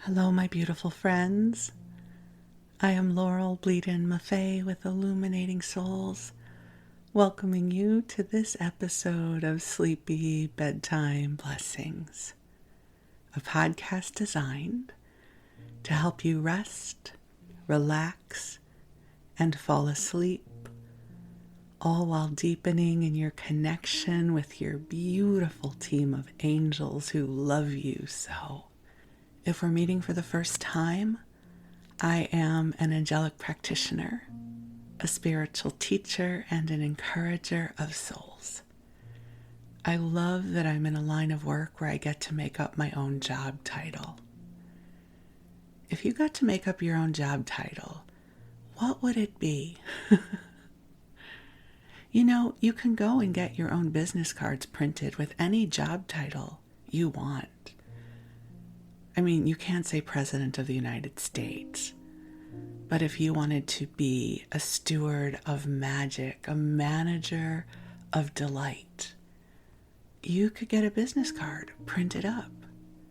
Hello, my beautiful friends. I am Laurel, Bleadon-Maffei with Illuminating Souls, welcoming you to this episode of Sleepy Bedtime Blessings, a podcast designed to help you rest, relax, and fall asleep, all while deepening in your connection with your beautiful team of angels who love you so. If we're meeting for the first time, I am an angelic practitioner, a spiritual teacher, and an encourager of souls. I love that I'm in a line of work where I get to make up my own job title. If you got to make up your own job title, what would it be? You can go and get your own business cards printed with any job title you want. I mean, you can't say President of the United States, but if you wanted to be a steward of magic, a manager of delight, you could get a business card printed up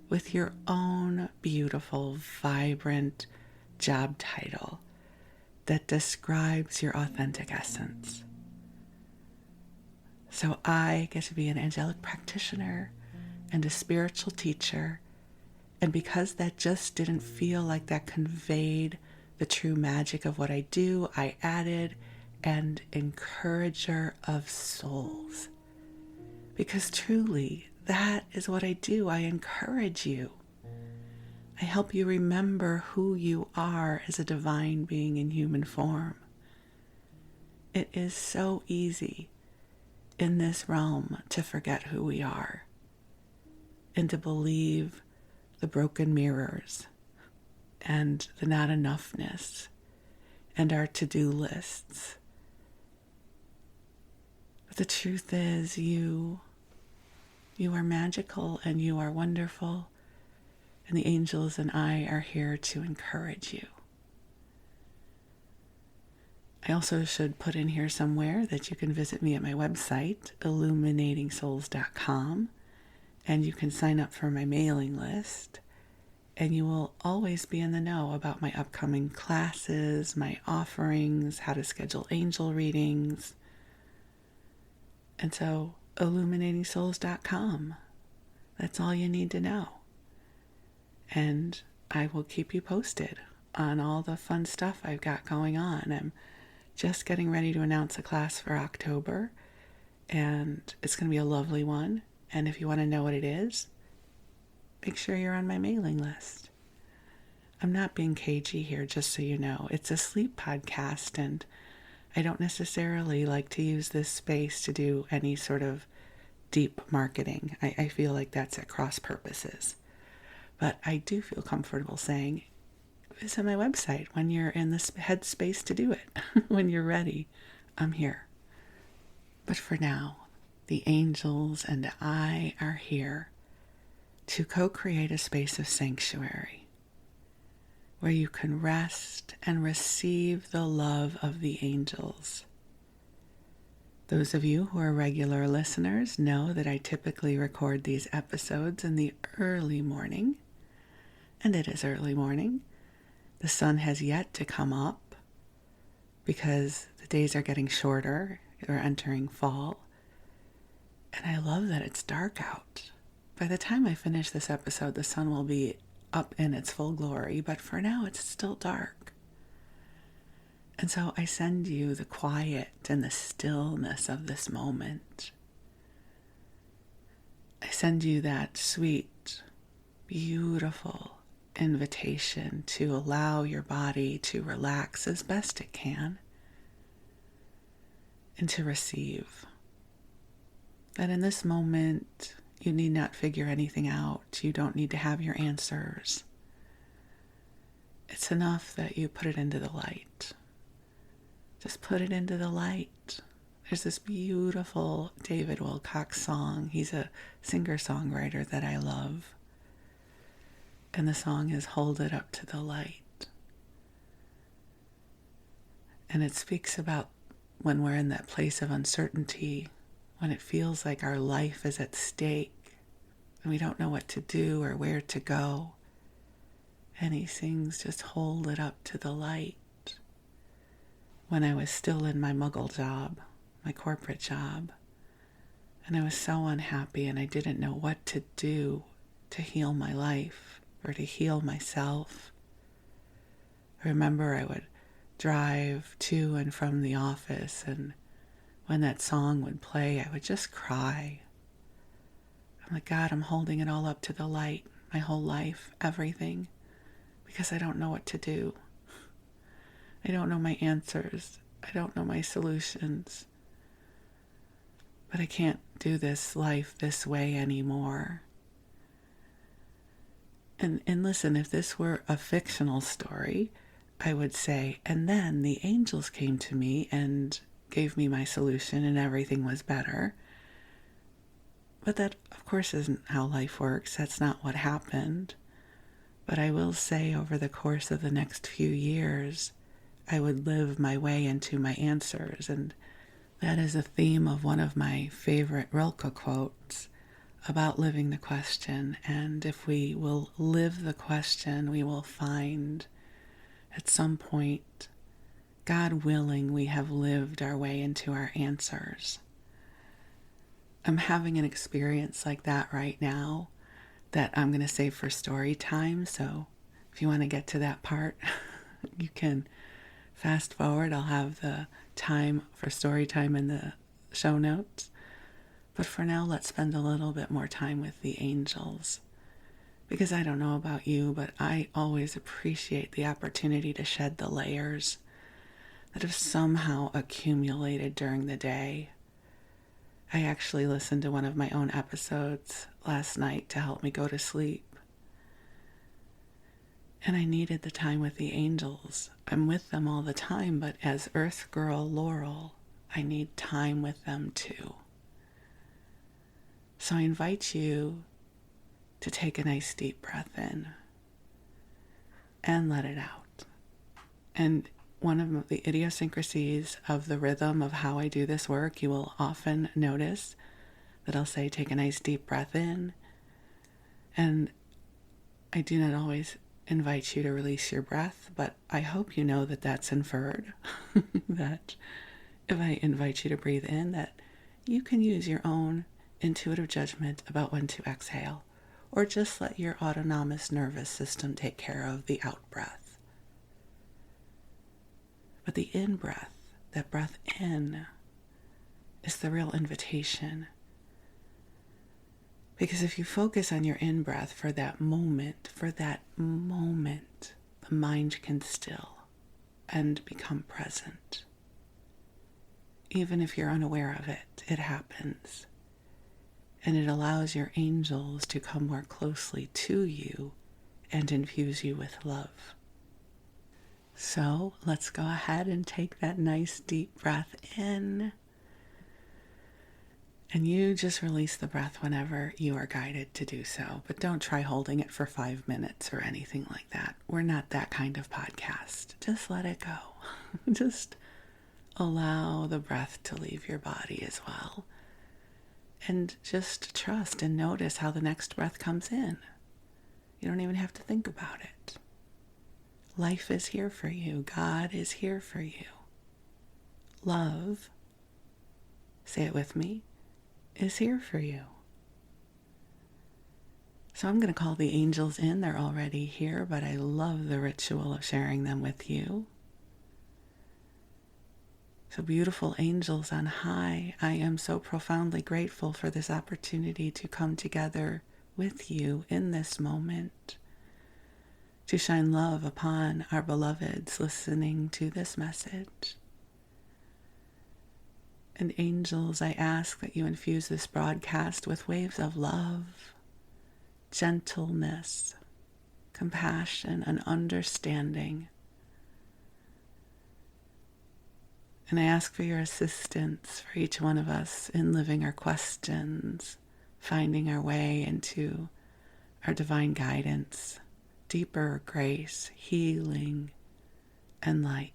with your own beautiful, vibrant job title that describes your authentic essence. So I get to be an angelic practitioner and a spiritual teacher. And because that just didn't feel like that conveyed the true magic of what I do, I added an encourager of souls. Because truly, that is what I do. I encourage you. I help you remember who you are as a divine being in human form. It is so easy in this realm to forget who we are and to believe the broken mirrors and the not enoughness and our to-do lists. But the truth is you are magical and you are wonderful, and the angels and I are here to encourage you. I also should put in here somewhere that you can visit me at my website, illuminatingsouls.com, and you can sign up for my mailing list, and you will always be in the know about my upcoming classes, my offerings, how to schedule angel readings. And so, illuminatingsouls.com, that's all you need to know. And I will keep you posted on all the fun stuff I've got going on. I'm just getting ready to announce a class for October, and it's going to be a lovely one. And if you want to know what it is, make sure you're on my mailing list. I'm not being cagey here, just so you know. It's a sleep podcast, and I don't necessarily like to use this space to do any sort of deep marketing. I feel like that's at cross purposes. But I do feel comfortable saying, visit my website when you're in the headspace to do it. When you're ready, I'm here. But for now, the angels and I are here to co-create a space of sanctuary where you can rest and receive the love of the angels. Those of you who are regular listeners know that I typically record these episodes in the early morning, and it is early morning. The sun has yet to come up because the days are getting shorter. We're entering fall. And I love that it's dark out. By the time I finish this episode, the sun will be up in its full glory, but for now it's still dark. And so I send you the quiet and the stillness of this moment. I send you that sweet, beautiful invitation to allow your body to relax as best it can and to receive. That in this moment, you need not figure anything out. You don't need to have your answers. It's enough that you put it into the light. Just put it into the light. There's this beautiful David Wilcox song. He's a singer-songwriter that I love. And the song is Hold It Up to the Light. And it speaks about when we're in that place of uncertainty, when it feels like our life is at stake and we don't know what to do or where to go. And he sings, just hold it up to the light. When I was still in my muggle job, my corporate job, and I was so unhappy and I didn't know what to do to heal my life or to heal myself. I remember I would drive to and from the office, and when that song would play, I would just cry. I'm like, God, I'm holding it all up to the light, my whole life, everything, because I don't know what to do. I don't know my answers. I don't know my solutions. But I can't do this life this way anymore. And listen, if this were a fictional story, I would say, and then the angels came to me and gave me my solution and everything was better. But that, of course, isn't how life works. That's not what happened. But I will say over the course of the next few years, I would live my way into my answers. And that is a theme of one of my favorite Rilke quotes about living the question. And if we will live the question, we will find at some point, God willing, we have lived our way into our answers. I'm having an experience like that right now that I'm going to save for story time. So if you want to get to that part, you can fast forward. I'll have the time for story time in the show notes. But for now, let's spend a little bit more time with the angels. Because I don't know about you, but I always appreciate the opportunity to shed the layers that have somehow accumulated during the day. I actually listened to one of my own episodes last night to help me go to sleep. And I needed the time with the angels. I'm with them all the time, but as Earth Girl Laurel, I need time with them too. So I invite you to take a nice deep breath in and let it out. And one of the idiosyncrasies of the rhythm of how I do this work, you will often notice that I'll say, take a nice deep breath in. And I do not always invite you to release your breath, but I hope you know that that's inferred. That if I invite you to breathe in, that you can use your own intuitive judgment about when to exhale, or just let your autonomous nervous system take care of the out breath. But the in breath, that breath in, is the real invitation. Because if you focus on your in breath for that moment, the mind can still and become present. Even if you're unaware of it, it happens. And it allows your angels to come more closely to you and infuse you with love. So let's go ahead and take that nice deep breath in. And you just release the breath whenever you are guided to do so. But don't try holding it for 5 minutes or anything like that. We're not that kind of podcast. Just let it go. Just allow the breath to leave your body as well. And just trust and notice how the next breath comes in. You don't even have to think about it. Life is here for you. God is here for you. Love, say it with me, is here for you. So I'm going to call the angels in. They're already here, but I love the ritual of sharing them with you. So beautiful angels on high, I am so profoundly grateful for this opportunity to come together with you in this moment, to shine love upon our beloveds listening to this message. And angels, I ask that you infuse this broadcast with waves of love, gentleness, compassion, and understanding. And I ask for your assistance for each one of us in living our questions, finding our way into our divine guidance, deeper grace, healing, and light.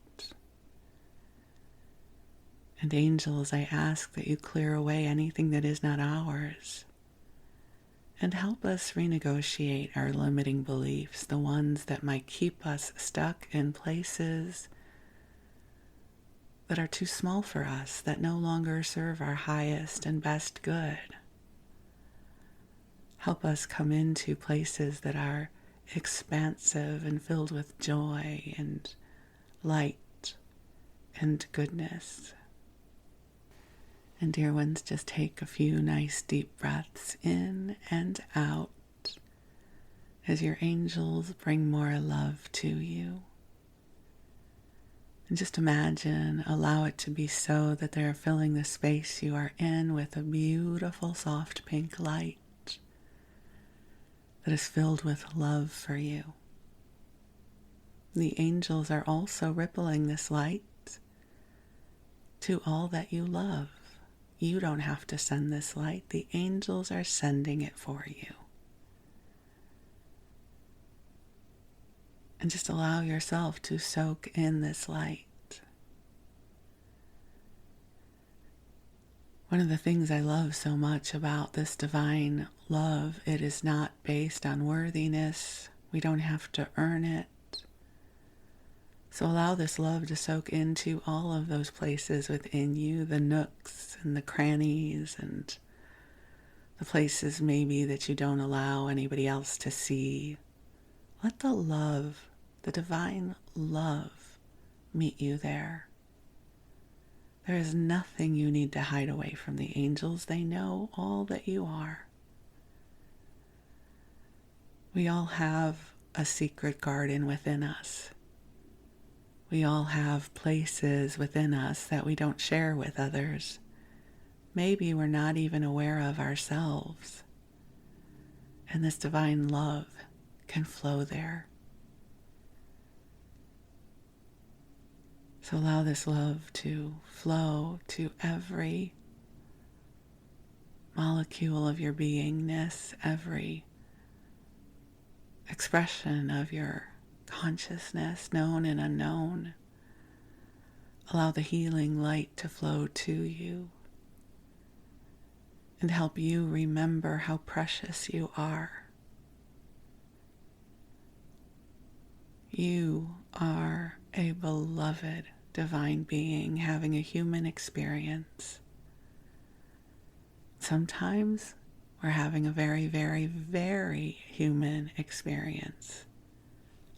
And angels, I ask that you clear away anything that is not ours, and help us renegotiate our limiting beliefs, the ones that might keep us stuck in places that are too small for us, that no longer serve our highest and best good. Help us come into places that are expansive and filled with joy and light and goodness. And dear ones, just take a few nice deep breaths in and out as your angels bring more love to you. And just imagine, allow it to be so that they're filling the space you are in with a beautiful soft pink light that is filled with love for you. The angels are also rippling this light to all that you love. You don't have to send this light. The angels are sending it for you. And just allow yourself to soak in this light. One of the things I love so much about this divine love, it is not based on worthiness. We don't have to earn it. So allow this love to soak into all of those places within you, the nooks and the crannies and the places maybe that you don't allow anybody else to see. Let the love, the divine love, meet you there. There is nothing you need to hide away from the angels. They know all that you are. We all have a secret garden within us. We all have places within us that we don't share with others. Maybe we're not even aware of ourselves. And this divine love can flow there. So allow this love to flow to every molecule of your beingness, every expression of your consciousness, known and unknown. Allow the healing light to flow to you and help you remember how precious you are. You are a beloved divine being having a human experience. Sometimes we're having a very, very, very human experience.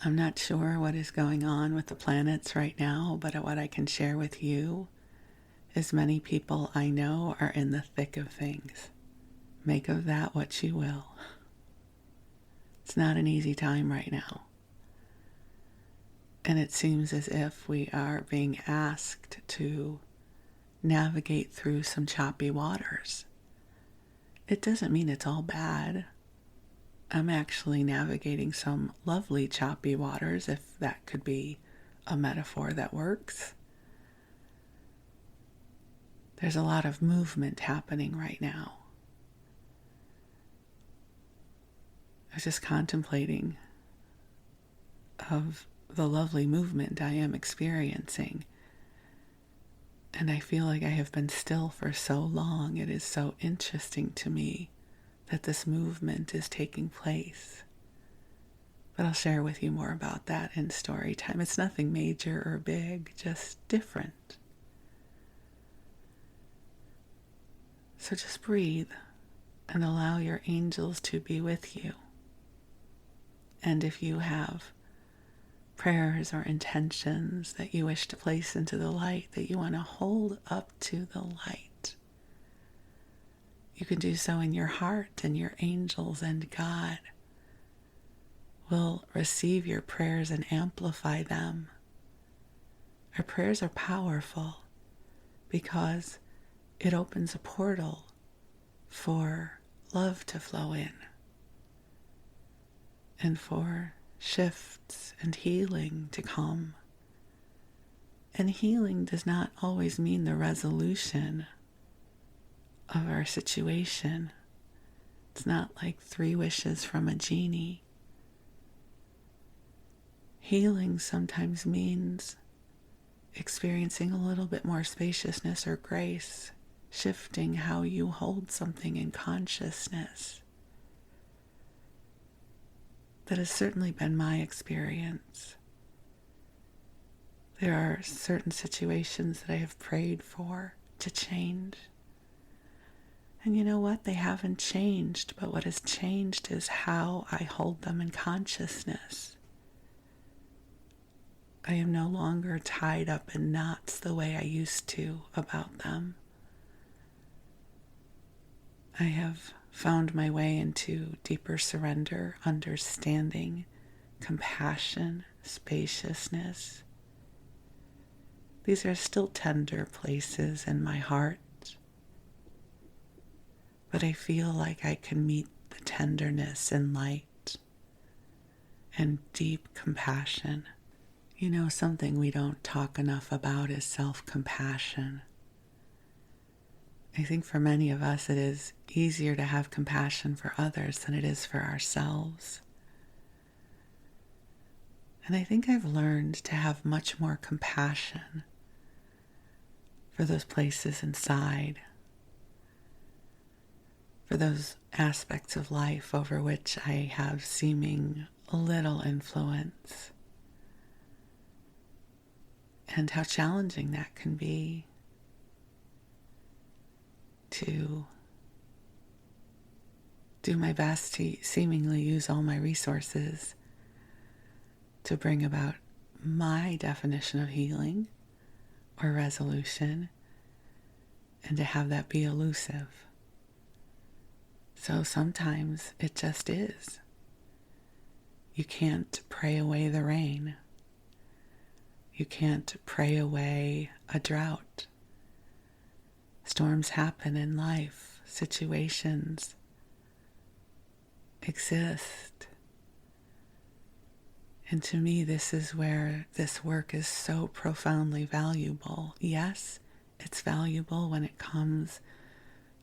I'm not sure what is going on with the planets right now, but what I can share with you is many people I know are in the thick of things. Make of that what you will. It's not an easy time right now. And it seems as if we are being asked to navigate through some choppy waters. It doesn't mean it's all bad. I'm actually navigating some lovely choppy waters, if that could be a metaphor that works. There's a lot of movement happening right now. I was just contemplating of the lovely movement I am experiencing. And I feel like I have been still for so long. It is so interesting to me that this movement is taking place. But I'll share with you more about that in story time. It's nothing major or big, just different. So just breathe and allow your angels to be with you. And if you have prayers or intentions that you wish to place into the light, that you want to hold up to the light, you can do so in your heart, and your angels and God will receive your prayers and amplify them. Our prayers are powerful because it opens a portal for love to flow in and for shifts and healing to come. And healing does not always mean the resolution of our situation. It's not like 3 wishes from a genie. Healing sometimes means experiencing a little bit more spaciousness or grace, shifting how you hold something in consciousness. That has certainly been my experience. There are certain situations that I have prayed for to change. And you know what? They haven't changed, but what has changed is how I hold them in consciousness. I am no longer tied up in knots the way I used to about them. I have found my way into deeper surrender, understanding, compassion, spaciousness. These are still tender places in my heart, but I feel like I can meet the tenderness and light and deep compassion. You know, something we don't talk enough about is self-compassion. I think for many of us it is easier to have compassion for others than it is for ourselves. And I think I've learned to have much more compassion for those places inside, for those aspects of life over which I have seeming little influence, and how challenging that can be to do my best to seemingly use all my resources to bring about my definition of healing or resolution, and to have that be elusive. So sometimes it just is. You can't pray away the rain. You can't pray away a drought. Storms happen in life. Situations exist. And to me, this is where this work is so profoundly valuable. Yes, it's valuable when it comes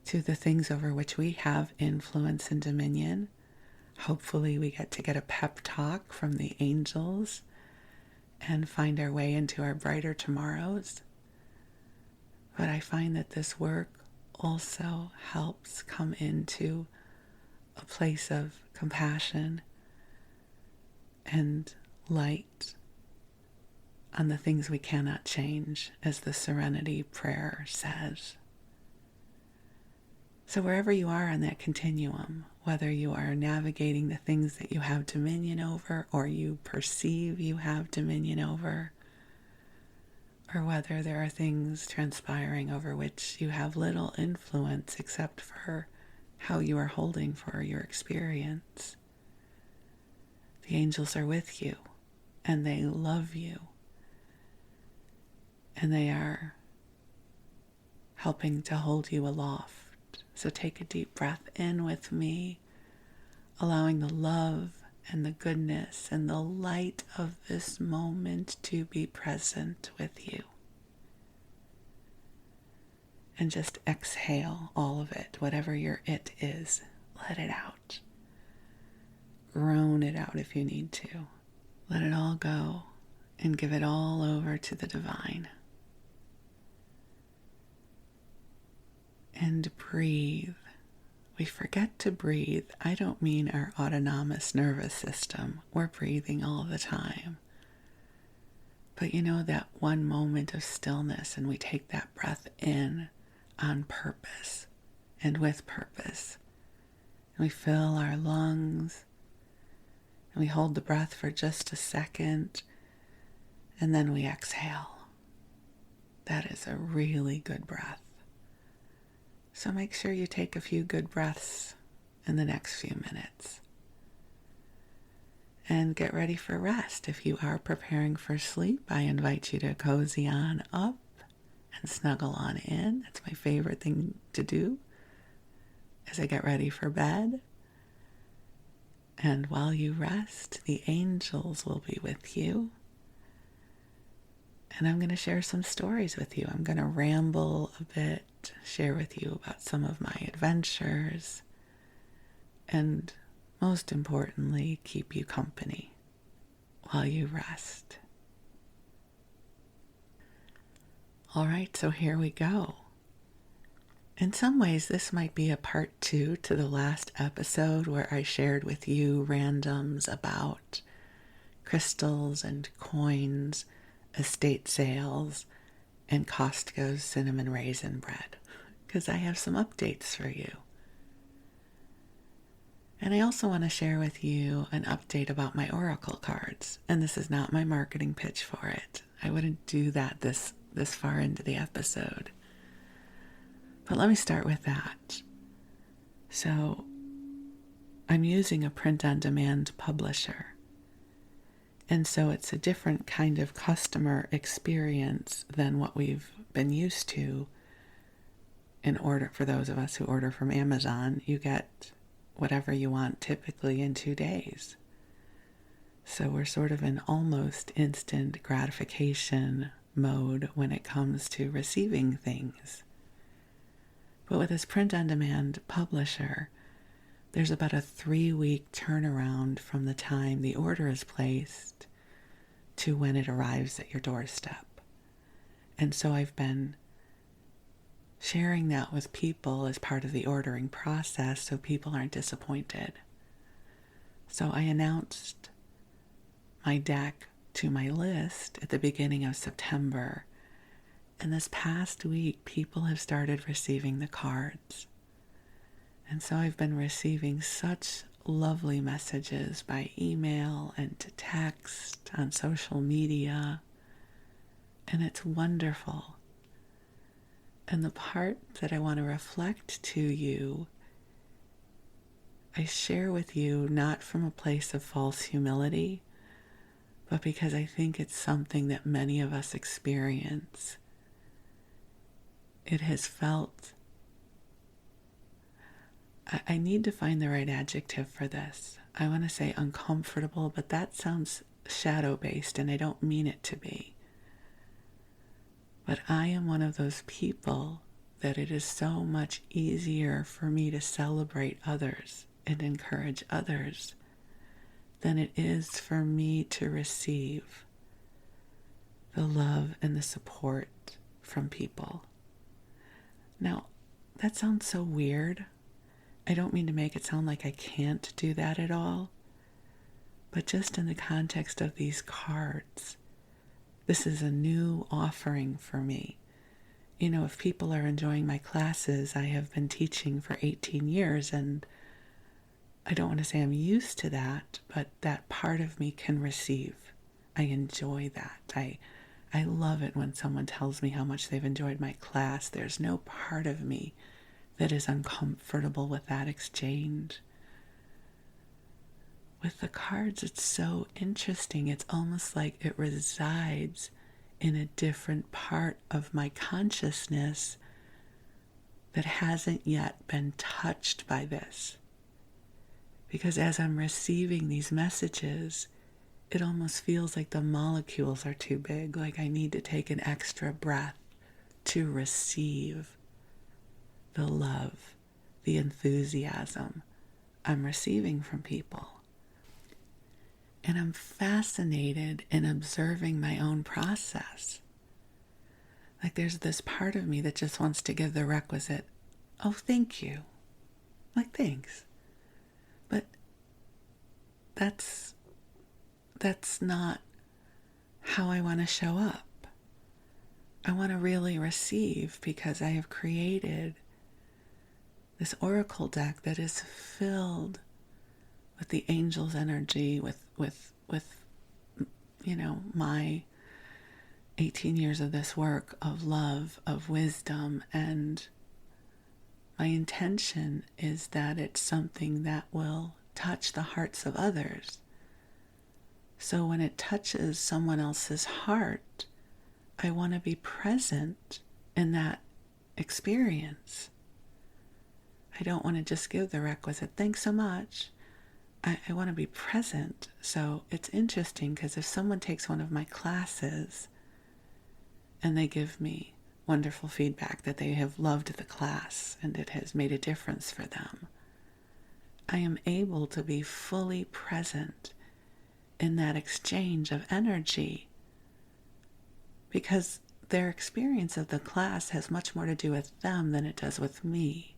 to the things over which we have influence and dominion. Hopefully we get a pep talk from the angels and find our way into our brighter tomorrows. But I find that this work also helps come into a place of compassion and light on the things we cannot change, as the serenity prayer says. So wherever you are on that continuum, whether you are navigating the things that you have dominion over or you perceive you have dominion over, or whether there are things transpiring over which you have little influence except for how you are holding for your experience, the angels are with you, and they love you, and they are helping to hold you aloft. So take a deep breath in with me, allowing the love and the goodness and the light of this moment to be present with you. And just exhale all of it, whatever your it is. Let it out. Groan it out if you need to. Let it all go and give it all over to the divine. And breathe. We forget to breathe. I don't mean our autonomous nervous system. We're breathing all the time. But you know, that one moment of stillness, and we take that breath in on purpose and with purpose. And we fill our lungs, and we hold the breath for just a second, and then we exhale. That is a really good breath. So make sure you take a few good breaths in the next few minutes. And get ready for rest. If you are preparing for sleep, I invite you to cozy on up and snuggle on in. That's my favorite thing to do as I get ready for bed. And while you rest, the angels will be with you. And I'm going to share some stories with you. I'm going to ramble a bit, share with you about some of my adventures, and most importantly, keep you company while you rest. All right, so here we go. In some ways, this might be a part 2 to the last episode where I shared with you randoms about crystals and coins, estate sales, and Costco's cinnamon raisin bread, because I have some updates for you. And I also want to share with you an update about my oracle cards. And this is not my marketing pitch for it. I wouldn't do that this far into the episode. But let me start with that. So, I'm using a print-on-demand publisher. And so it's a different kind of customer experience than what we've been used to in order for those of us who order from Amazon. You get whatever you want typically in 2 days. So we're sort of in almost instant gratification mode when it comes to receiving things. But with this print-on-demand publisher, there's about a 3-week turnaround from the time the order is placed to when it arrives at your doorstep. And so I've been sharing that with people as part of the ordering process so people aren't disappointed. So I announced my deck to my list at the beginning of September, and this past week people have started receiving the cards. And so I've been receiving such lovely messages by email and to text, on social media, and it's wonderful. And the part that I want to reflect to you, I share with you not from a place of false humility, but because I think it's something that many of us experience. It has felt, I need to find the right adjective for this. I want to say uncomfortable, but that sounds shadow-based, and I don't mean it to be. But I am one of those people that it is so much easier for me to celebrate others and encourage others than it is for me to receive the love and the support from people. Now, that sounds so weird. I don't mean to make it sound like I can't do that at all, but just in the context of these cards, this is a new offering for me. You know, if people are enjoying my classes, I have been teaching for 18 years, and I don't want to say I'm used to that, but that part of me can receive. I enjoy that. I love it when someone tells me how much they've enjoyed my class. There's no part of me that is uncomfortable with that exchange. With the cards, it's so interesting. It's almost like it resides in a different part of my consciousness that hasn't yet been touched by this. Because as I'm receiving these messages, it almost feels like the molecules are too big, like I need to take an extra breath to receive the love, the enthusiasm I'm receiving from people. And I'm fascinated in observing my own process. Like there's this part of me that just wants to give the requisite, oh, thank you. Like, thanks. But that's not how I want to show up. I want to really receive because I have created this oracle deck that is filled with the angel's energy, with you know, my 18 years of this work of love, of wisdom, and my intention is that it's something that will touch the hearts of others. So when it touches someone else's heart, I want to be present in that experience. I don't want to just give the requisite, thanks so much. I want to be present. So it's interesting because if someone takes one of my classes and they give me wonderful feedback that they have loved the class and it has made a difference for them, I am able to be fully present in that exchange of energy because their experience of the class has much more to do with them than it does with me.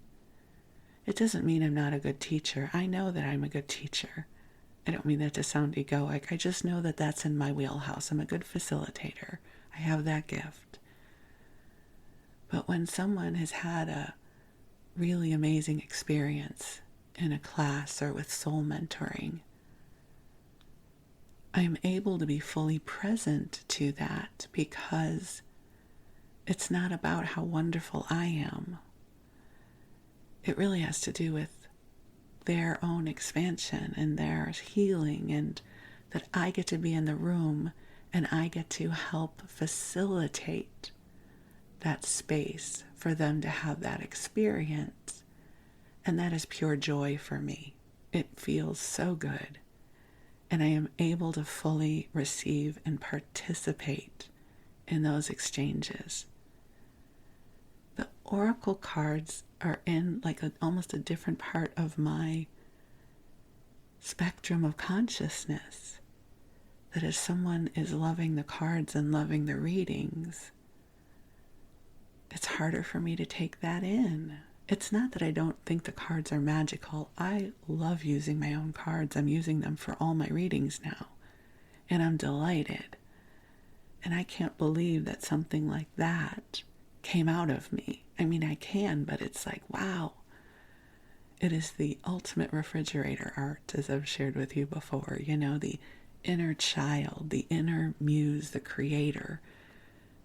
It doesn't mean I'm not a good teacher. I know that I'm a good teacher. I don't mean that to sound egoic. I just know that that's in my wheelhouse. I'm a good facilitator. I have that gift. But when someone has had a really amazing experience in a class or with soul mentoring, I'm able to be fully present to that because it's not about how wonderful I am. It really has to do with their own expansion and their healing, and that I get to be in the room and I get to help facilitate that space for them to have that experience. And that is pure joy for me. It feels so good. And I am able to fully receive and participate in those exchanges. The oracle cards are in like almost a different part of my spectrum of consciousness. That as someone is loving the cards and loving the readings, it's harder for me to take that in. It's not that I don't think the cards are magical. I love using my own cards. I'm using them for all my readings now. And I'm delighted. And I can't believe that something like that came out of me. I mean, I can, but it's like, wow. It is the ultimate refrigerator art, as I've shared with you before. You know, the inner child, the inner muse, the creator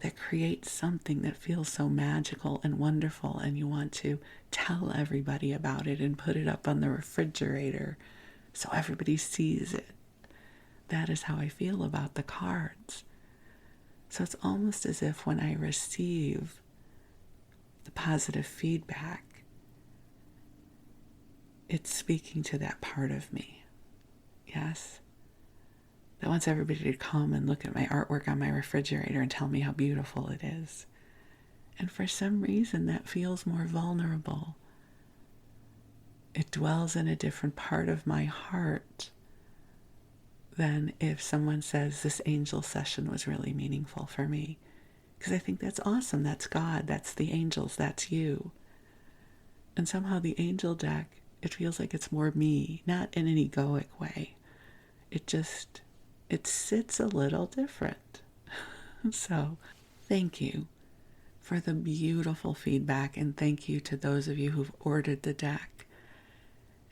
that creates something that feels so magical and wonderful, and you want to tell everybody about it and put it up on the refrigerator so everybody sees it. That is how I feel about the cards. So it's almost as if when I receive the positive feedback, it's speaking to that part of me. Yes? That wants everybody to come and look at my artwork on my refrigerator and tell me how beautiful it is. And for some reason, that feels more vulnerable. It dwells in a different part of my heart than if someone says this angel session was really meaningful for me. Because I think that's awesome. That's God. That's the angels. That's you. And somehow the angel deck, it feels like it's more me, not in an egoic way. It sits a little different. So thank you for the beautiful feedback, and thank you to those of you who've ordered the deck.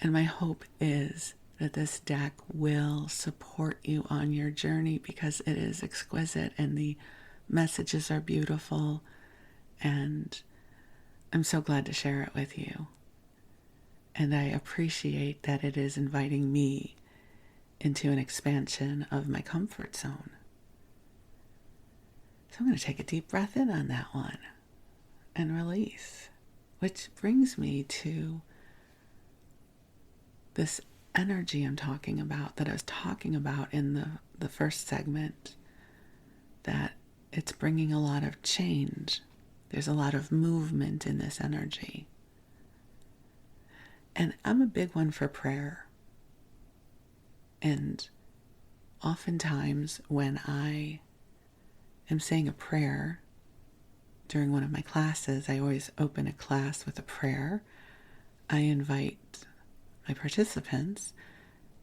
And my hope is that this deck will support you on your journey because it is exquisite and the messages are beautiful, and I'm so glad to share it with you. And I appreciate that it is inviting me into an expansion of my comfort zone. So I'm going to take a deep breath in on that one and release, which brings me to this energy I'm talking about, that I was talking about in the first segment, that it's bringing a lot of change. There's a lot of movement in this energy. And I'm a big one for prayer. And oftentimes when I am saying a prayer during one of my classes, I always open a class with a prayer. I invite my participants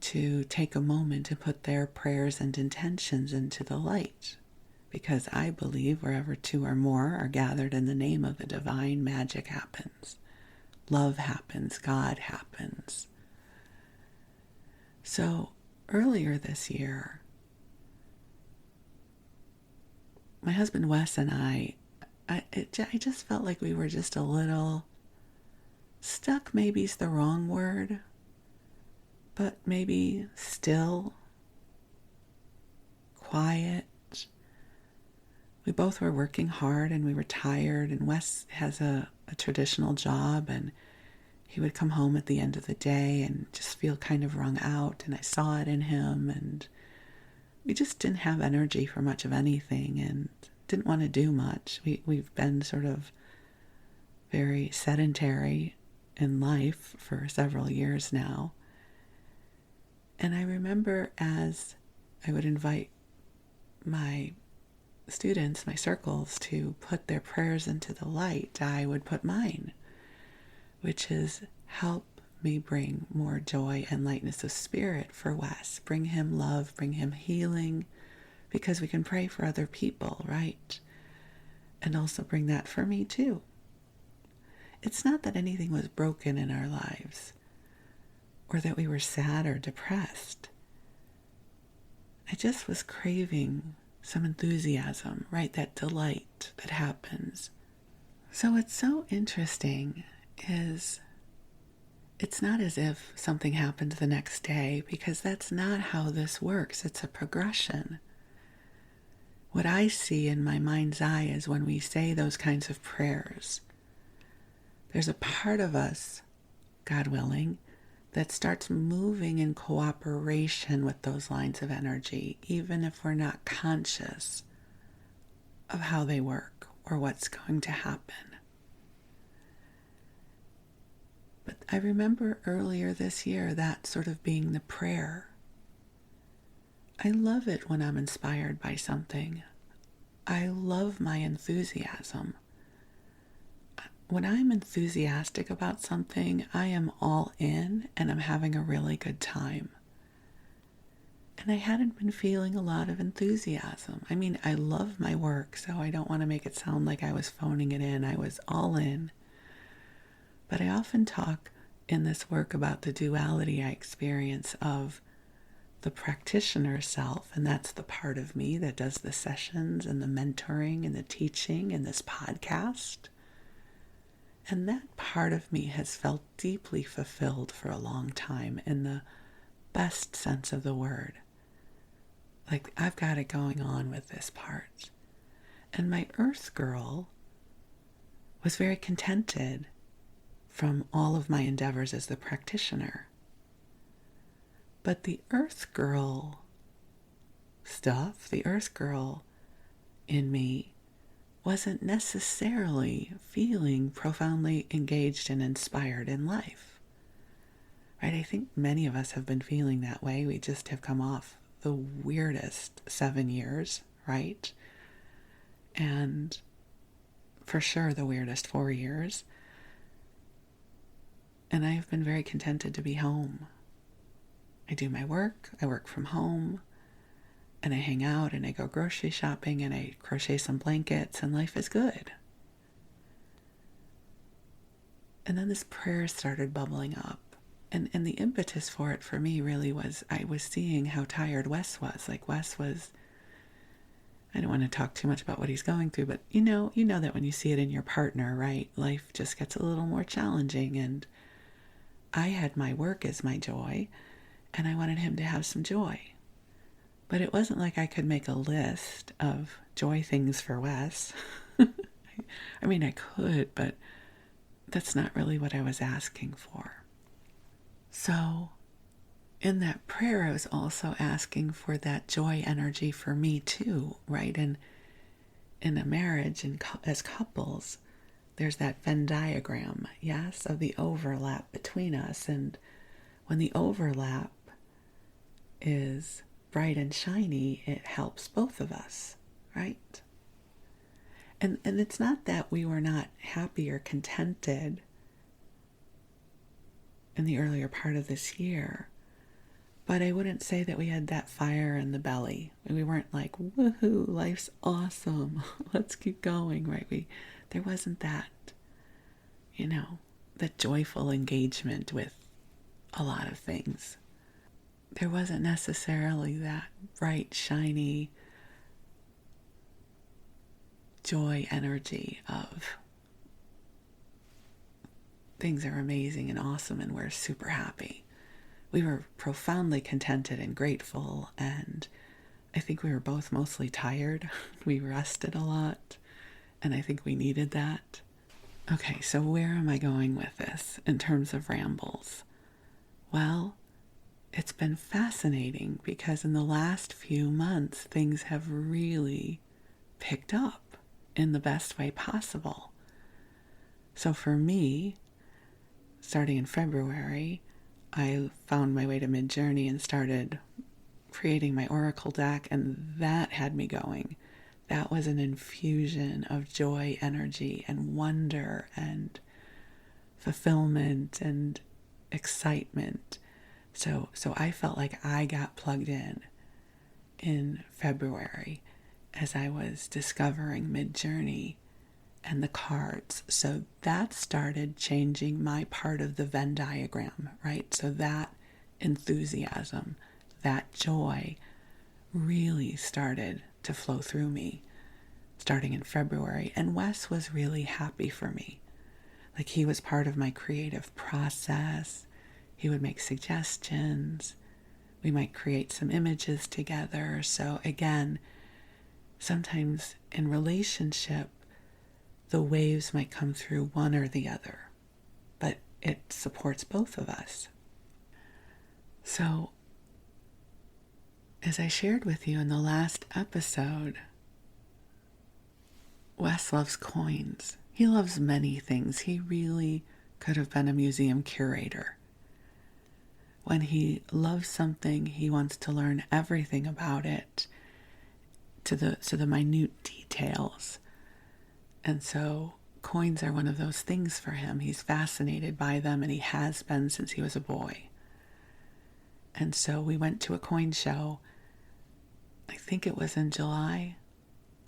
to take a moment and put their prayers and intentions into the light, because I believe wherever two or more are gathered in the name of the divine, magic happens. Love happens. God happens. So earlier this year, my husband Wes and I just felt like we were just a little stuck, maybe is the wrong word, but maybe still, quiet. We both were working hard and we were tired, and Wes has a traditional job, and he would come home at the end of the day and just feel kind of wrung out, and I saw it in him, and we just didn't have energy for much of anything and didn't want to do much. We've been sort of very sedentary in life for several years now. And I remember as I would invite my students, my circles, to put their prayers into the light, I would put mine, which is help me bring more joy and lightness of spirit for Wes. Bring him love, bring him healing, because we can pray for other people, right? And also bring that for me too. It's not that anything was broken in our lives or that we were sad or depressed. I just was craving some enthusiasm, right? That delight that happens. So what's so interesting is it's not as if something happened the next day, because that's not how this works. It's a progression. What I see in my mind's eye is when we say those kinds of prayers, there's a part of us, God willing, that starts moving in cooperation with those lines of energy, even if we're not conscious of how they work or what's going to happen. But I remember earlier this year that sort of being the prayer. I love it when I'm inspired by something. I love my enthusiasm. When I'm enthusiastic about something, I am all in and I'm having a really good time. And I hadn't been feeling a lot of enthusiasm. I mean, I love my work, so I don't want to make it sound like I was phoning it in. I was all in. But I often talk in this work about the duality I experience of the practitioner self, and that's the part of me that does the sessions and the mentoring and the teaching and this podcast. And that part of me has felt deeply fulfilled for a long time in the best sense of the word. Like, I've got it going on with this part. And my earth girl was very contented from all of my endeavors as the practitioner. But the earth girl stuff, the earth girl in me, wasn't necessarily feeling profoundly engaged and inspired in life. Right? I think many of us have been feeling that way. We just have come off the weirdest 7 years, right? And for sure the weirdest 4 years. And I've been very contented to be home. I do my work, I work from home, and I hang out and I go grocery shopping and I crochet some blankets, and life is good. And then this prayer started bubbling up. And the impetus for it for me really was I was seeing how tired Wes was. Like, Wes was, I don't want to talk too much about what he's going through, but you know that when you see it in your partner, right? Life just gets a little more challenging. And I had my work as my joy, and I wanted him to have some joy. But it wasn't like I could make a list of joy things for Wes. I mean, I could, but that's not really what I was asking for. So in that prayer, I was also asking for that joy energy for me too, right? And in a marriage and as couples, there's that Venn diagram, yes, of the overlap between us. And when the overlap is bright and shiny, it helps both of us, right? And it's not that we were not happy or contented in the earlier part of this year, but I wouldn't say that we had that fire in the belly. We weren't like, woohoo, life's awesome, let's keep going, right? There wasn't that, that joyful engagement with a lot of things. There wasn't necessarily that bright, shiny joy energy of things are amazing and awesome and we're super happy. We were profoundly contented and grateful, and I think we were both mostly tired. We rested a lot, and I think we needed that. Okay, so where am I going with this in terms of rambles? Well, it's been fascinating because in the last few months, things have really picked up in the best way possible. So for me, starting in February, I found my way to Midjourney and started creating my oracle deck, and that had me going. that was an infusion of joy, energy, and wonder, and fulfillment, and excitement. So I felt like I got plugged in February as I was discovering Mid-Journey and the cards. So that started changing my part of the Venn diagram, right? So that enthusiasm, that joy really started to flow through me starting in February. And Wes was really happy for me. Like, he was part of my creative process. He would make suggestions. We might create some images together. So again, sometimes in relationship, the waves might come through one or the other, but it supports both of us. So, as I shared with you in the last episode, Wes loves coins. He loves many things. He really could have been a museum curator. When he loves something, he wants to learn everything about it to the minute details. And so coins are one of those things for him. He's fascinated by them, and he has been since he was a boy. And so we went to a coin show. I think it was in July.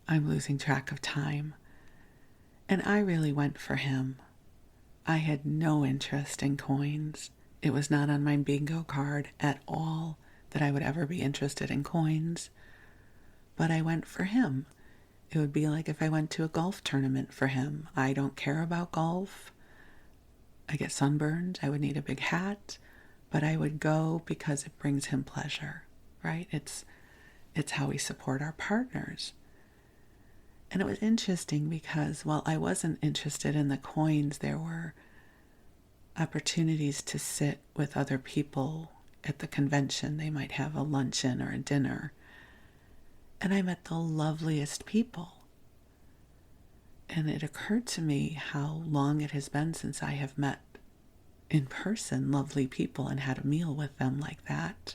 I'm losing track of time. And I really went for him. I had no interest in coins. It was not on my bingo card at all that I would ever be interested in coins. But I went for him. It would be like if I went to a golf tournament for him. I don't care about golf. I get sunburned. I would need a big hat. But I would go because it brings him pleasure, right? It's how we support our partners. And it was interesting because while I wasn't interested in the coins, there were opportunities to sit with other people at the convention. They might have a luncheon or a dinner. And I met the loveliest people. And it occurred to me how long it has been since I have met in person lovely people and had a meal with them like that.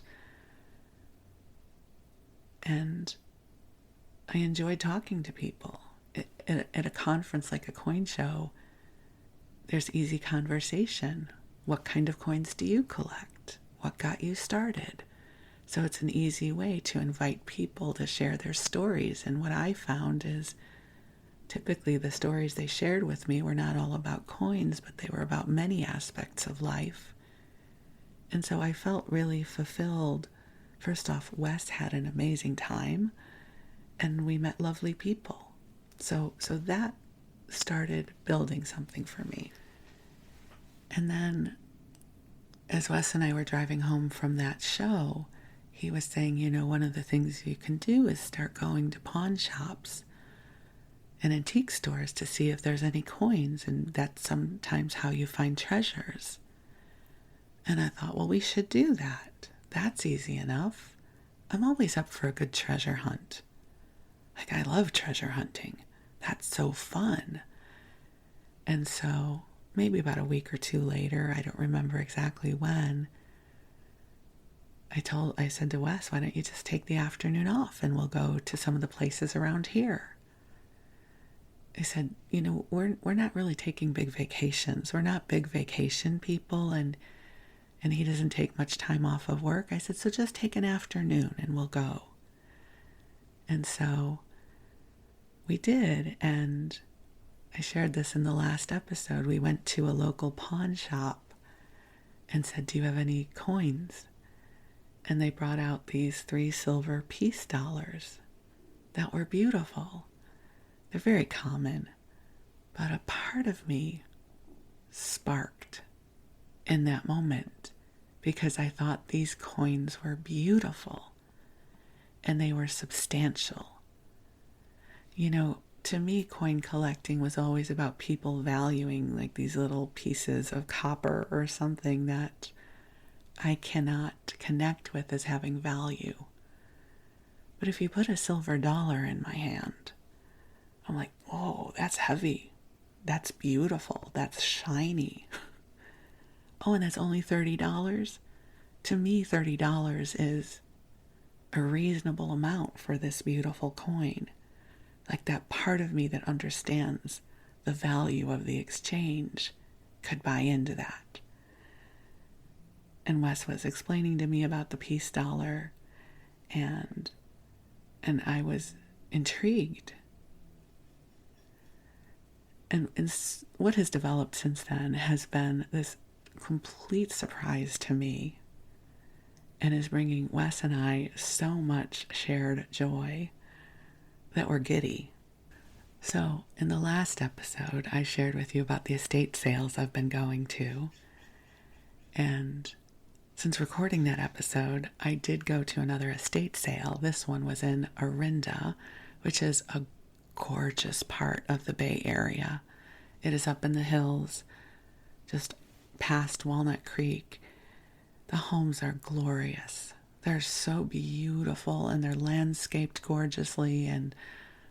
And I enjoyed talking to people. At a conference like a coin show, there's easy conversation. What kind of coins do you collect? What got you started? So it's an easy way to invite people to share their stories. And what I found is typically the stories they shared with me were not all about coins, but they were about many aspects of life. And so I felt really fulfilled. First off, Wes had an amazing time, and we met lovely people. So that started building something for me. And then as Wes and I were driving home from that show, he was saying, one of the things you can do is start going to pawn shops and antique stores to see if there's any coins, and that's sometimes how you find treasures. And I thought, well, we should do that. That's easy enough. I'm always up for a good treasure hunt. Like, I love treasure hunting. That's so fun. And so maybe about a week or two later, I don't remember exactly when, I said to Wes, why don't you just take the afternoon off and we'll go to some of the places around here? I said, we're not really taking big vacations. We're not big vacation people, and he doesn't take much time off of work. I said, so just take an afternoon and we'll go. And so we did, and I shared this in the last episode. We went to a local pawn shop and said, do you have any coins? And they brought out these 3 silver piece dollars that were beautiful. They're very common, but a part of me sparked in that moment because I thought these coins were beautiful and they were substantial. To me, coin collecting was always about people valuing like these little pieces of copper or something that I cannot connect with as having value. But if you put a silver dollar in my hand, I'm like, whoa, that's heavy. That's beautiful. That's shiny. Oh, and that's only $30? To me, $30 is a reasonable amount for this beautiful coin. Like that part of me that understands the value of the exchange could buy into that. And Wes was explaining to me about the peace dollar, and I was intrigued. And what has developed since then has been this complete surprise to me, and is bringing Wes and I so much shared joy that we're giddy. So, in the last episode, I shared with you about the estate sales I've been going to. And since recording that episode, I did go to another estate sale. This one was in Orinda, which is a gorgeous part of the Bay Area. It is up in the hills, just past Walnut Creek. The homes are glorious. They're so beautiful, and they're landscaped gorgeously, and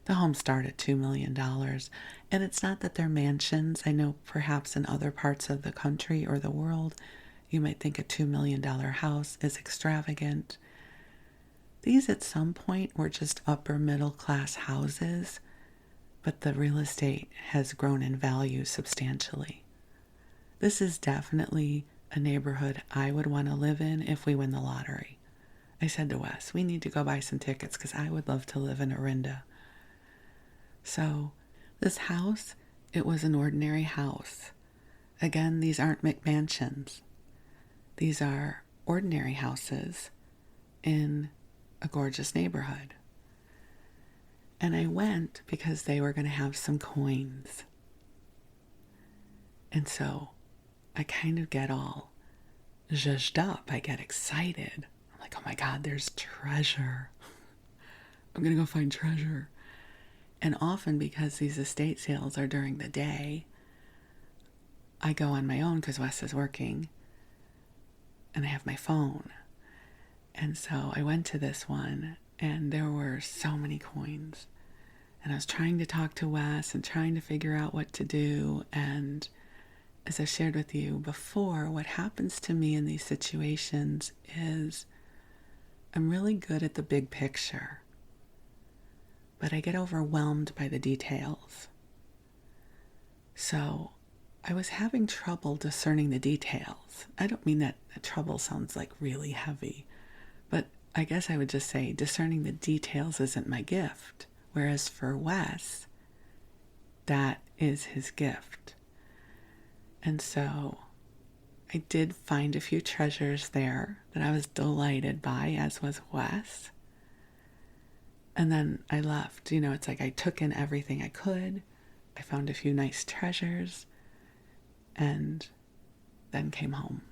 the homes start at $2 million. And it's not that they're mansions. I know perhaps in other parts of the country or the world, you might think a $2 million house is extravagant. These at some point were just upper middle class houses, but the real estate has grown in value substantially. This is definitely a neighborhood I would want to live in if we win the lottery. I said to Wes, we need to go buy some tickets because I would love to live in Orinda. So this house, it was an ordinary house. Again, these aren't McMansions. These are ordinary houses in a gorgeous neighborhood. And I went because they were going to have some coins. And so I kind of get all zhuzhed up. I get excited. I'm like, oh my God, there's treasure. I'm going to go find treasure. And often, because these estate sales are during the day, I go on my own because Wes is working, and I have my phone. And so I went to this one, and there were so many coins. And I was trying to talk to Wes and trying to figure out what to do. And as I shared with you before, what happens to me in these situations is I'm really good at the big picture, but I get overwhelmed by the details. So I was having trouble discerning the details. I don't mean that trouble sounds like really heavy, but I guess I would just say discerning the details isn't my gift, whereas for Wes, that is his gift. And so I did find a few treasures there that I was delighted by, as was Wes. And then I left. It's like I took in everything I could. I found a few nice treasures and then came home.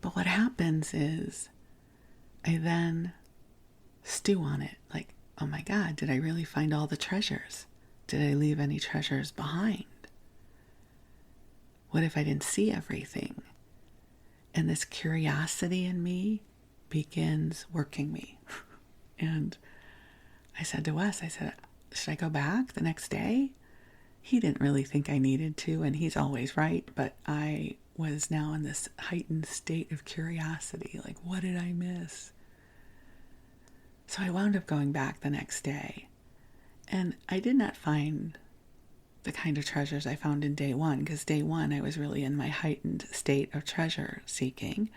But what happens is I then stew on it. Like, oh my God, did I really find all the treasures? Did I leave any treasures behind? What if I didn't see everything? And this curiosity in me begins working me. And I said to Wes, should I go back the next day? He didn't really think I needed to, and he's always right, but I was now in this heightened state of curiosity, like, what did I miss? So I wound up going back the next day, and I did not find the kind of treasures I found in day one, because day one I was really in my heightened state of treasure seeking.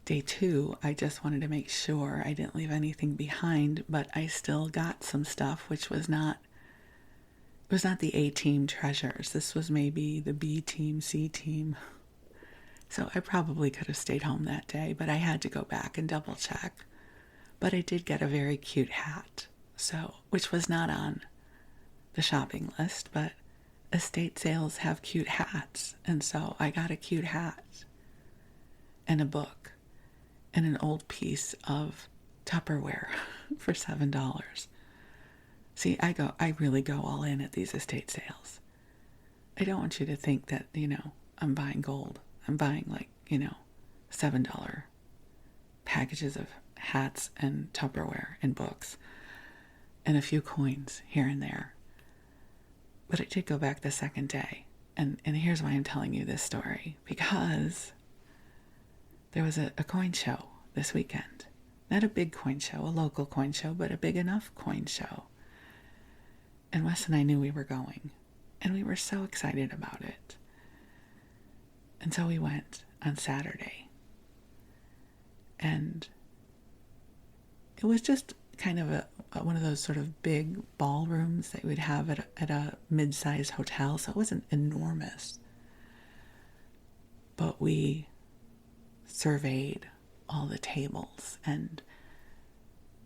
Day two, I just wanted to make sure I didn't leave anything behind, but I still got some stuff, which was not the A-team treasures. This was maybe the B-team, C-team. So I probably could have stayed home that day, but I had to go back and double check. But I did get a very cute hat, which was not on the shopping list, but estate sales have cute hats. And so I got a cute hat and a book and an old piece of Tupperware for $7. See, I really go all in at these estate sales. I don't want you to think that, I'm buying gold. I'm buying $7 packages of hats and Tupperware and books and a few coins here and there. But I did go back the second day. And here's why I'm telling you this story. Because there was a coin show this weekend. Not a big coin show, a local coin show, but a big enough coin show. And Wes and I knew we were going, and we were so excited about it. And so we went on Saturday. And it was just kind of one of those sort of big ballrooms that we'd have at a mid-sized hotel, so it wasn't enormous. But we surveyed all the tables, and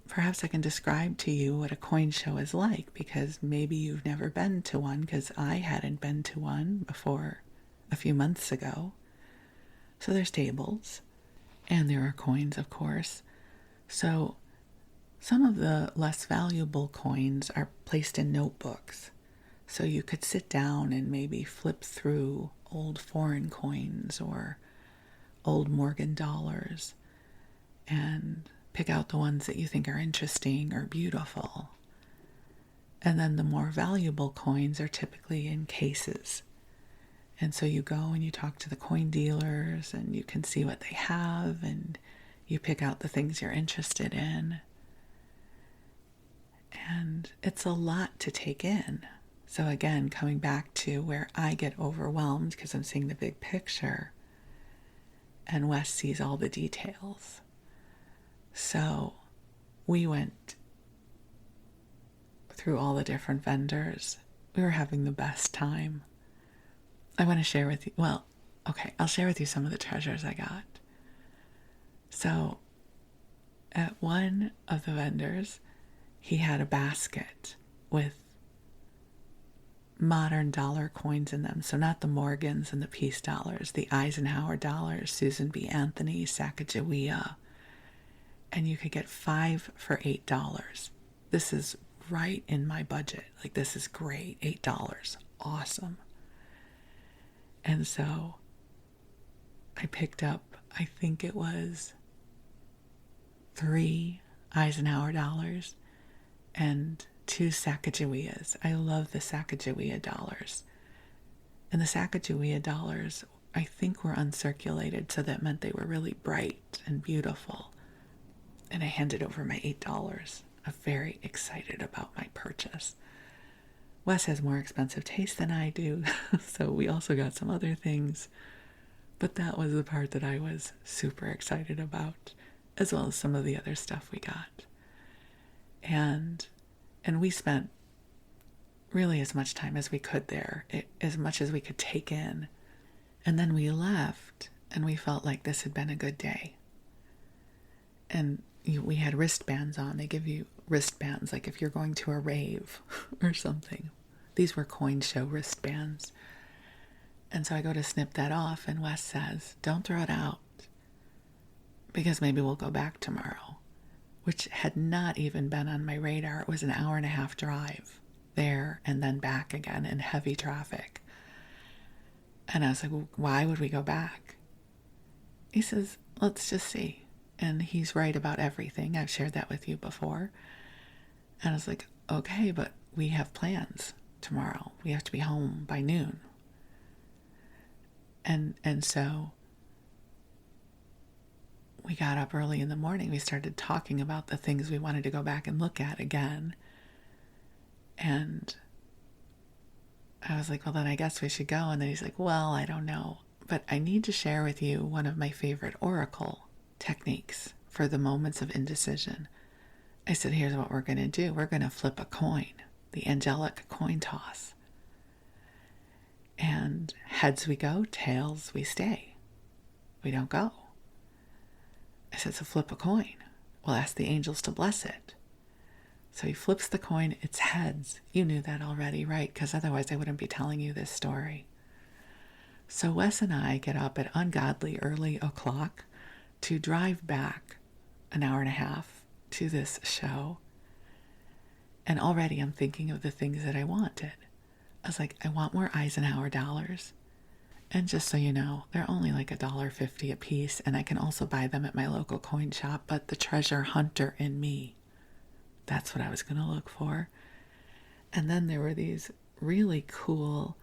perhaps I can describe to you what a coin show is like, because maybe you've never been to one, because I hadn't been to one before a few months ago. So there's tables, and there are coins, of course. So some of the less valuable coins are placed in notebooks. So you could sit down and maybe flip through old foreign coins or old Morgan dollars and pick out the ones that you think are interesting or beautiful. And then the more valuable coins are typically in cases. And so you go and you talk to the coin dealers and you can see what they have and you pick out the things you're interested in. And it's a lot to take in. So again, coming back to where I get overwhelmed because I'm seeing the big picture and Wes sees all the details. So we went through all the different vendors. We were having the best time. I want to share with you, I'll share with you some of the treasures I got. So at one of the vendors, he had a basket with modern dollar coins in them. So not the Morgans and the peace dollars, the Eisenhower dollars, Susan B. Anthony, Sacagawea. And you could get 5 for $8. This is right in my budget. Like, this is great. $8. Awesome. And so I picked up, I think it was 3 Eisenhower dollars and 2 Sacagaweas. I love the Sacagawea dollars. And the Sacagawea dollars, I think, were uncirculated, so that meant they were really bright and beautiful. And I handed over my $8. I'm very excited about my purchase. Wes has more expensive taste than I do, so we also got some other things. But that was the part that I was super excited about, as well as some of the other stuff we got. And we spent really as much time as we could there, as much as we could take in. And then we left, and we felt like this had been a good day. And we had wristbands on. They give you wristbands, like if you're going to a rave or something. These were coin show wristbands. And so I go to snip that off, and Wes says, don't throw it out, because maybe we'll go back tomorrow, which had not even been on my radar. It was an 1.5-hour drive there and then back again in heavy traffic. And I was like, well, why would we go back? He says, let's just see. And he's right about everything. I've shared that with you before. And I was like, okay, but we have plans tomorrow. We have to be home by noon. And so we got up early in the morning. We started talking about the things we wanted to go back and look at again. And I was like, well, then I guess we should go. And then he's like, well, I don't know. But I need to share with you one of my favorite oracle techniques for the moments of indecision. I said, here's what we're going to do. We're going to flip a coin, the angelic coin toss. And heads we go, tails we stay. We don't go. I said, so flip a coin. We'll ask the angels to bless it. So he flips the coin. It's heads. You knew that already, right? Because otherwise I wouldn't be telling you this story. So Wes and I get up at ungodly early o'clock to drive back 1.5 hours to this show. And already I'm thinking of the things that I wanted. I was like, I want more Eisenhower dollars. And just so you know, they're only like $1.50 a piece, and I can also buy them at my local coin shop, but the treasure hunter in me, that's what I was going to look for. And then there were these really cool,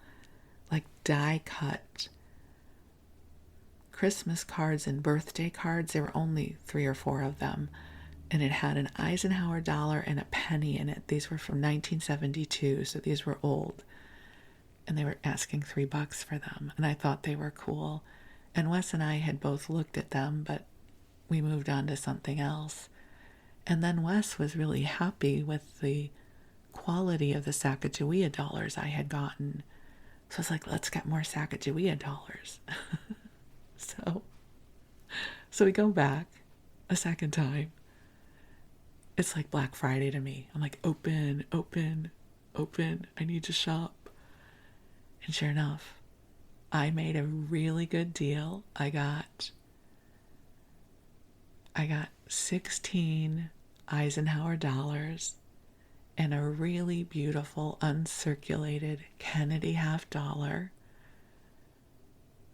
like die-cut Christmas cards and birthday cards. There were only 3 or 4 of them. and it had an Eisenhower dollar and a penny in it. These were from 1972, so these were old. And they were asking $3 for them, and I thought they were cool. And Wes and I had both looked at them, but we moved on to something else. And then Wes was really happy with the quality of the Sacagawea dollars I had gotten. So I was like, let's get more Sacagawea dollars. So we go back a second time. It's like Black Friday to me. I'm like, open, open, open. I need to shop. And sure enough, I made a really good deal. I got 16 Eisenhower dollars and a really beautiful uncirculated Kennedy $50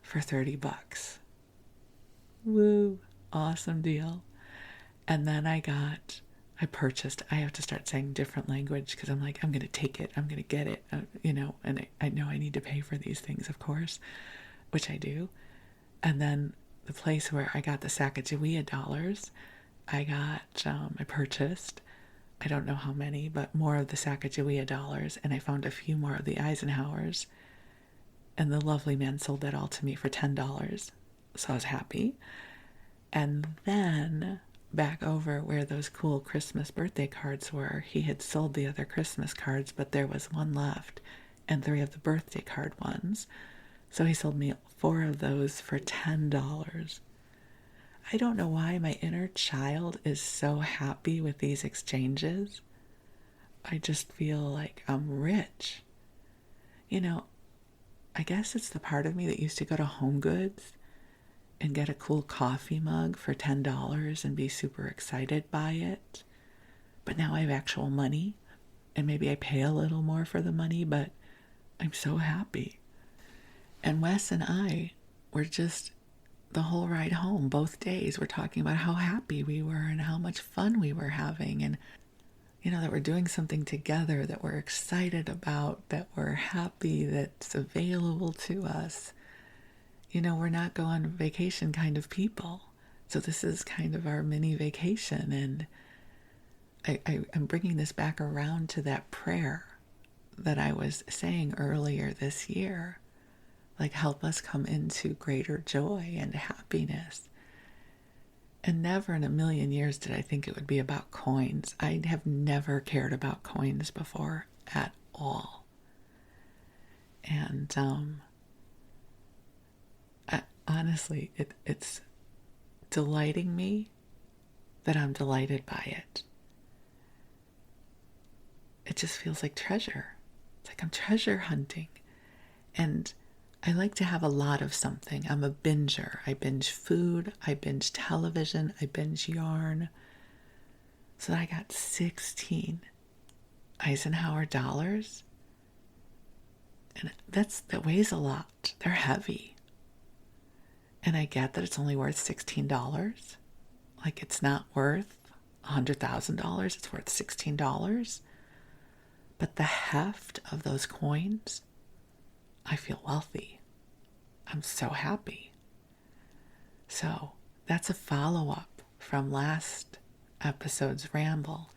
for $30. Woo, awesome deal. And then I purchased, I have to start saying different language because I'm like, I'm going to take it, I'm going to get it, and I know I need to pay for these things, of course, which I do. And then the place where I got the Sacagawea dollars, I purchased, I don't know how many, but more of the Sacagawea dollars, and I found a few more of the Eisenhowers, and the lovely man sold that all to me for $10, so I was happy. And then back over where those cool Christmas birthday cards were, he had sold the other Christmas cards, but there was one left and 3 of the birthday card ones. So he sold me 4 of those for $10. I don't know why my inner child is so happy with these exchanges. I just feel like I'm rich. I guess it's the part of me that used to go to Home Goods and get a cool coffee mug for $10 and be super excited by it. But now I have actual money, and maybe I pay a little more for the money, but I'm so happy. And Wes and I were just, the whole ride home, both days, we're talking about how happy we were and how much fun we were having, and that we're doing something together that we're excited about, that we're happy, that's available to us. We're not go on vacation kind of people. So this is kind of our mini vacation. And I'm bringing this back around to that prayer that I was saying earlier this year. Like, help us come into greater joy and happiness. And never in a million years did I think it would be about coins. I have never cared about coins before at all. And honestly, it's delighting me that I'm delighted by it. It just feels like treasure. It's like I'm treasure hunting. And I like to have a lot of something. I'm a binger. I binge food, I binge television, I binge yarn. So I got 16 Eisenhower dollars. And that weighs a lot. They're heavy. And I get that it's only worth $16. Like, it's not worth $100,000. It's worth $16. But the heft of those coins, I feel wealthy. I'm so happy. So that's a follow-up from last episode's ramble.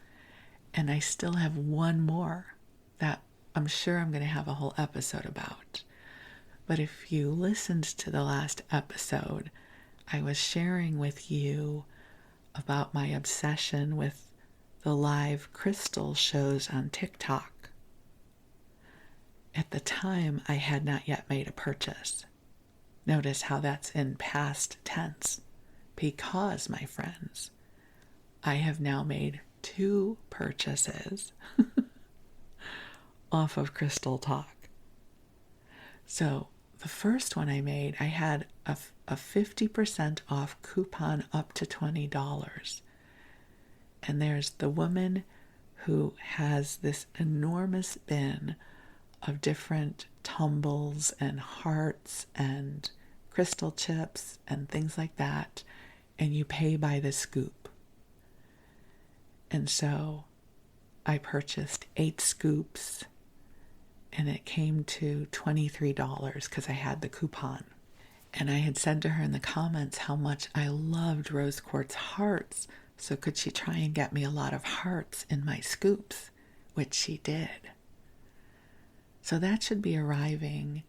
And I still have one more that I'm sure I'm going to have a whole episode about. But if you listened to the last episode, I was sharing with you about my obsession with the live crystal shows on TikTok. At the time, I had not yet made a purchase. Notice how that's in past tense. Because, my friends, I have now made 2 purchases off of Crystal Talk. So the first one I made, I had a 50% off coupon up to $20. And there's the woman who has this enormous bin of different tumbles and hearts and crystal chips and things like that. And you pay by the scoop. And so I purchased 8 scoops. And it came to $23 because I had the coupon. And I had said to her in the comments how much I loved rose quartz hearts. So could she try and get me a lot of hearts in my scoops, which she did. So that should be arriving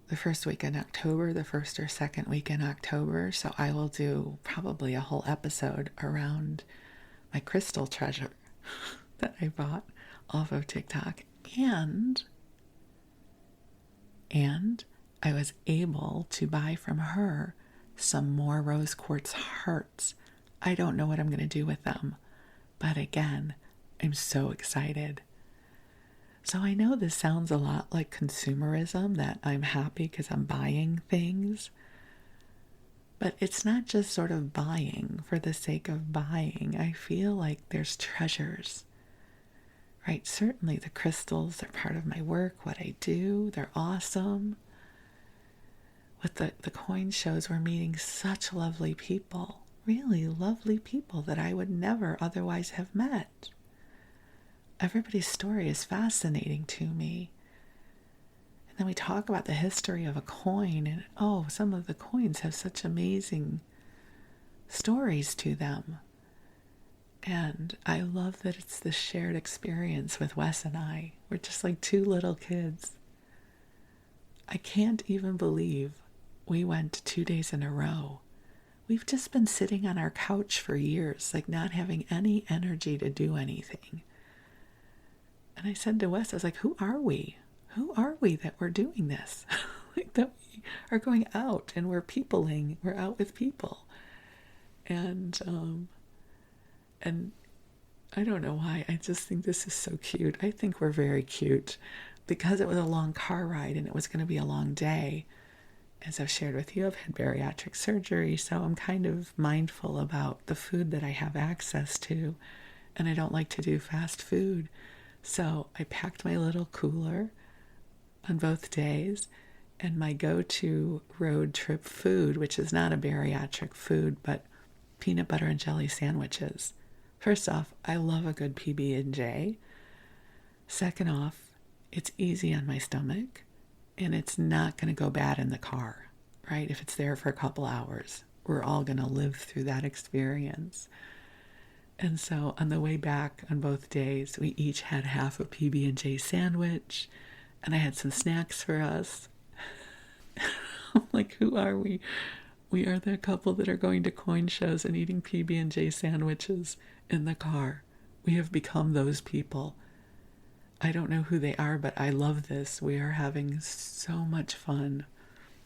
the first week in October, the first or second week in October. So I will do probably a whole episode around my crystal treasure that I bought off of TikTok. And I was able to buy from her some more rose quartz hearts. I don't know what I'm going to do with them, but again, I'm so excited. So I know this sounds a lot like consumerism, that I'm happy because I'm buying things, but it's not just sort of buying for the sake of buying. I feel like there's treasures, right? Certainly the crystals are part of my work, what I do, they're awesome. With the coin shows, we're meeting such lovely people, really lovely people that I would never otherwise have met. Everybody's story is fascinating to me. And then we talk about the history of a coin, and some of the coins have such amazing stories to them. And I love that it's this shared experience with Wes and I. We're just like two little kids. I can't even believe we went 2 days in a row. We've just been sitting on our couch for years, like not having any energy to do anything. And I said to Wes, I was like, who are we? Who are we that we're doing this? Like that we are going out and we're peopling. We're out with people. And I don't know why. I just think this is so cute. I think we're very cute because it was a long car ride and it was going to be a long day. As I've shared with you, I've had bariatric surgery, so I'm kind of mindful about the food that I have access to, and I don't like to do fast food. So I packed my little cooler on both days, and my go-to road trip food, which is not a bariatric food, but peanut butter and jelly sandwiches. First off, I love a good PB&J. Second off, it's easy on my stomach, and it's not going to go bad in the car, right? If it's there for a couple hours, we're all going to live through that experience. And so on the way back on both days, we each had half a PB&J sandwich, and I had some snacks for us. I'm like, who are we? We are the couple that are going to coin shows and eating PB&J sandwiches in the car. We have become those people. I don't know who they are, but I love this. We are having so much fun.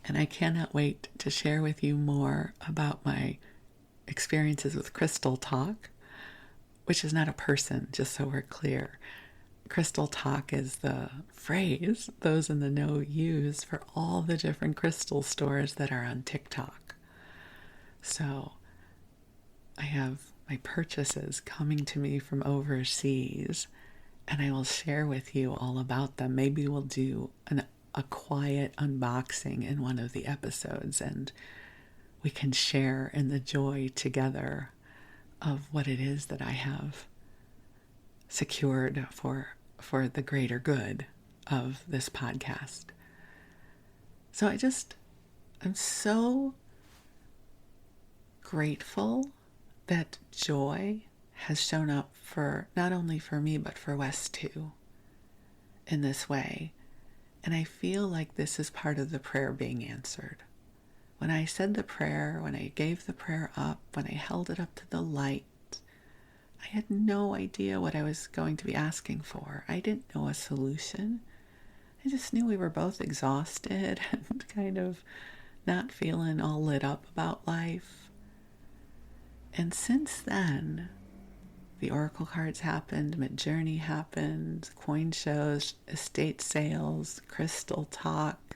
And I cannot wait to share with you more about my experiences with Crystal Talk, which is not a person, just so we're clear. Crystal Talk is the phrase those in the know use for all the different crystal stores that are on TikTok. So I have my purchases coming to me from overseas, and I will share with you all about them. Maybe we'll do a quiet unboxing in one of the episodes, and we can share in the joy together of what it is that I have secured for the greater good of this podcast. So I'm so grateful that joy has shown up for not only for me, but for Wes too, in this way. And I feel like this is part of the prayer being answered. When I said the prayer, when I gave the prayer up, when I held it up to the light, I had no idea what I was going to be asking for. I didn't know a solution. I just knew we were both exhausted and kind of not feeling all lit up about life. And since then, the oracle cards happened, Midjourney happened, coin shows, estate sales, crystal talk,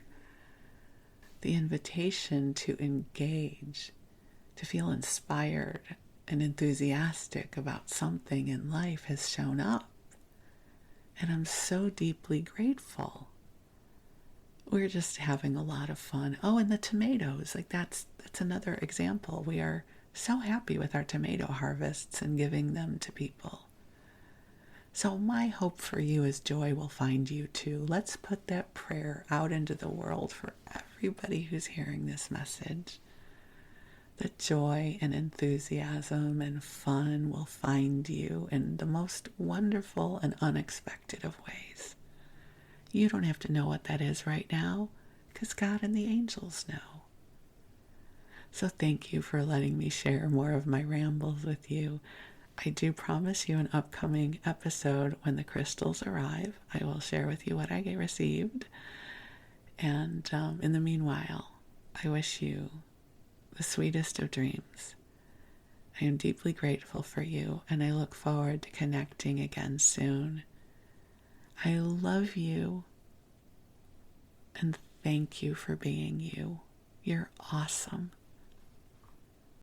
the invitation to engage, to feel inspired and enthusiastic about something in life has shown up. And I'm so deeply grateful. We're just having a lot of fun. Oh, and the tomatoes, like that's another example. We are so happy with our tomato harvests and giving them to people. So my hope for you is joy will find you too. Let's put that prayer out into the world for everybody who's hearing this message. that joy and enthusiasm and fun will find you in the most wonderful and unexpected of ways. You don't have to know what that is right now, because God and the angels know. So thank you for letting me share more of my rambles with you. I do promise you an upcoming episode when the crystals arrive. I will share with you what I received. And in the meanwhile, I wish you the sweetest of dreams. I am deeply grateful for you, and I look forward to connecting again soon. I love you, and thank you for being you. You're awesome.